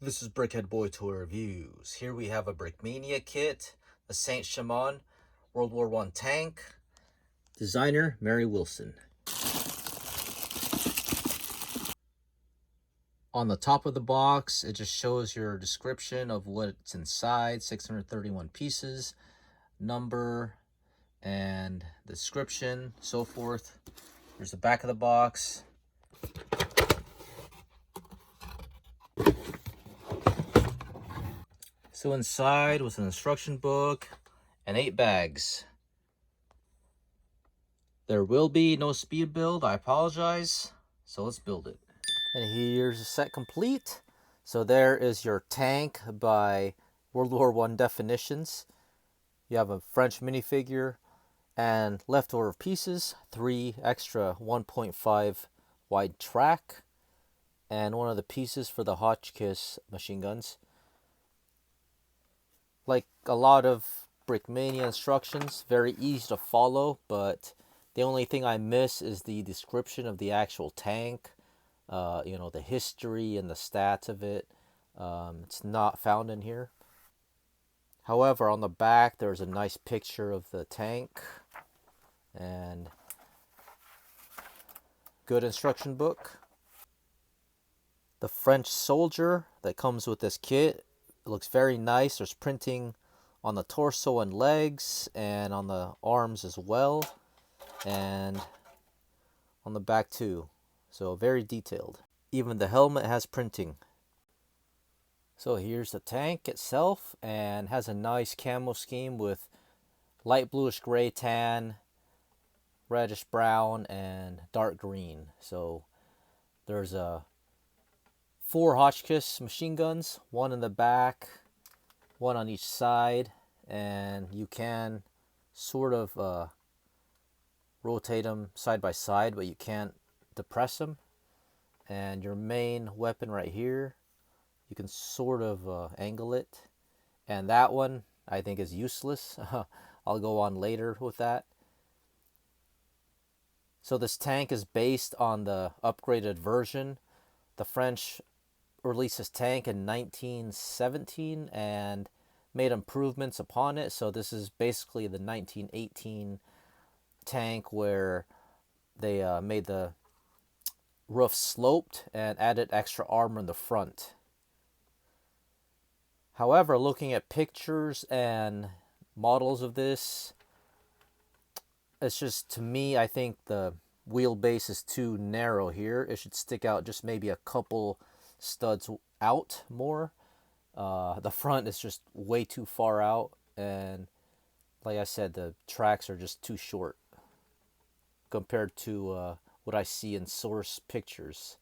This is Brickhead Boy Toy Reviews. Here we have a Brickmania kit, a Saint Chamond World War I tank. Designer, Mary Wilson. On the top of the box, it just shows your description of what's inside, 631 pieces, number, and description, so forth. Here's the back of the box. So inside was an instruction book and 8 bags. There will be no speed build, I apologize. So let's build it. And here's the set complete. So there is your tank by World War I definitions. You have a French minifigure and leftover pieces, 3 extra 1.5 wide track, and one of the pieces for the Hotchkiss machine guns. Like a lot of Brickmania instructions, very easy to follow, but the only thing I miss is the description of the actual tank, the history and the stats of it. It's not found in here. However, on the back, there's a nice picture of the tank and good instruction book. The French soldier that comes with this kit, it looks very nice. There's printing on the torso and legs and on the arms as well, and on the back too. So very detailed. Even the helmet has printing. So here's the tank itself, and has a nice camo scheme with light bluish gray, tan, reddish brown, and dark green. So there's 4 Hotchkiss machine guns, 1 in the back, 1 on each side, and you can sort of rotate them side by side, but you can't depress them. And your main weapon right here, you can sort of angle it, and that one I think is useless. I'll go on later with that. So this tank is based on the upgraded version. The French released this tank in 1917 and made improvements upon it. So this is basically the 1918 tank where they made the roof sloped and added extra armor in the front. However, looking at pictures and models of this, it's just, to me, I think the wheelbase is too narrow here. It should stick out just maybe a couple studs out more. The front is just way too far out, and like I said, the tracks are just too short compared to what I see in source pictures.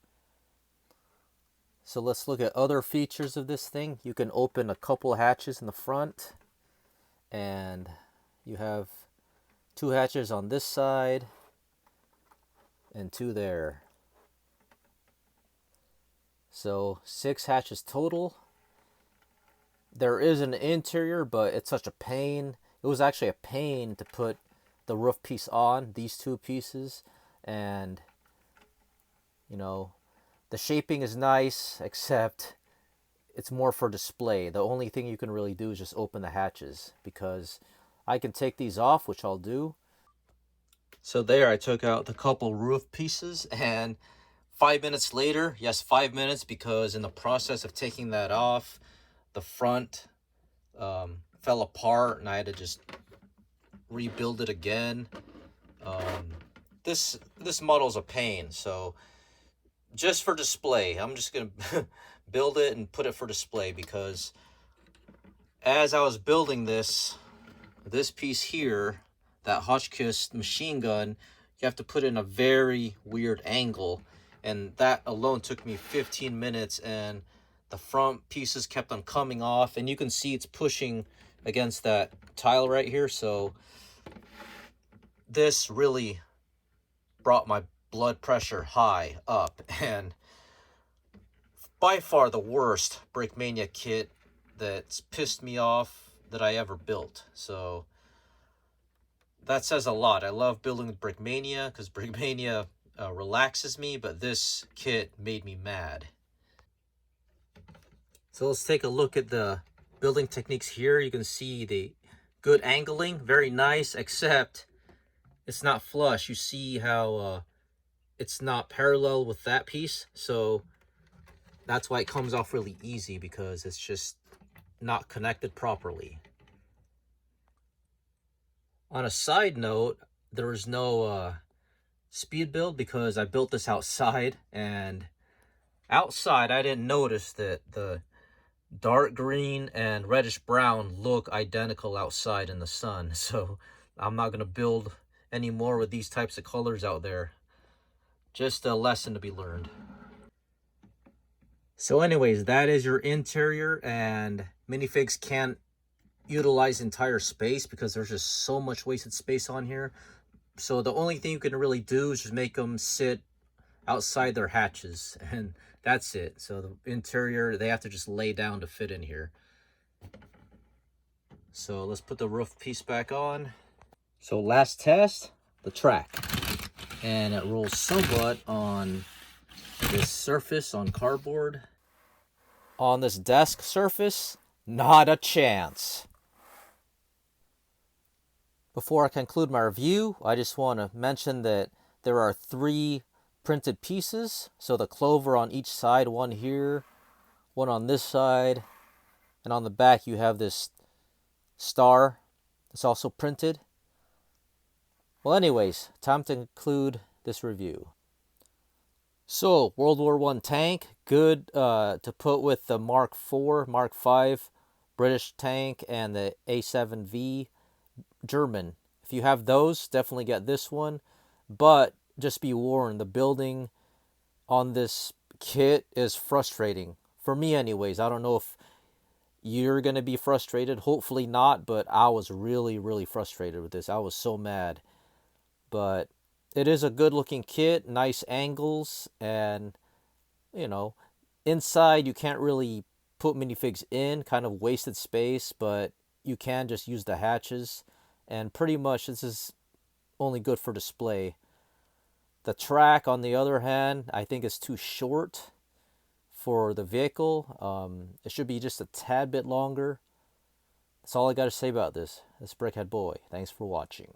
So let's look at other features of this thing. You can open a couple hatches in the front, and you have 2 hatches on this side and 2 there. So 6 hatches total. There is an interior, but it's such a pain. It was actually a pain to put the roof piece on, these 2 pieces, and the shaping is nice, except it's more for display. The only thing you can really do is just open the hatches, because I can take these off, which I'll do. So there, I took out the couple roof pieces, and 5 minutes later, yes, 5 minutes, because in the process of taking that off, the front fell apart, and I had to just rebuild it again. This model's a pain, so just for display, I'm just gonna build it and put it for display, because as I was building this piece here, that Hotchkiss machine gun, you have to put it in a very weird angle, and that alone took me 15 minutes, and the front pieces kept on coming off, and you can see it's pushing against that tile right here. So this really brought my blood pressure high up, and by far the worst Brickmania kit that's pissed me off that I ever built. So that says a lot. I love building with Brickmania because Brickmania relaxes me, but this kit made me mad. So let's take a look at the building techniques here. You can see the good angling, very nice, except it's not flush. You see how it's not parallel with that piece, so that's why it comes off really easy, because it's just not connected properly. On a side note, there is no speed build because I built this outside, and outside I didn't notice that the dark green and reddish brown look identical outside in the sun. So I'm not going to build any more with these types of colors out there. Just a lesson to be learned. So anyways, that is your interior, and minifigs can't utilize entire space because there's just so much wasted space on here. So the only thing you can really do is just make them sit outside their hatches, and that's it. So the interior, they have to just lay down to fit in here. So let's put the roof piece back on. So last test, the track. And it rolls somewhat on this surface on cardboard. On this desk surface, not a chance. Before I conclude my review, I just want to mention that there are 3 printed pieces. So the clover on each side, one here, one on this side, and on the back you have this star that's also printed. Well, anyways, time to conclude this review. So, World War I tank, good to put with the Mark IV, Mark V British tank, and the A7V German. If you have those, definitely get this one. But just be warned, the building on this kit is frustrating. For me anyways. I don't know if you're going to be frustrated. Hopefully not, but I was really, really frustrated with this. I was so mad. But it is a good looking kit, nice angles, and inside you can't really put minifigs in, kind of wasted space, but you can just use the hatches, and pretty much this is only good for display. The track, on the other hand, I think is too short for the vehicle. It should be just a tad bit longer. That's all I got to say about this. This Brickhead Boy. Thanks for watching.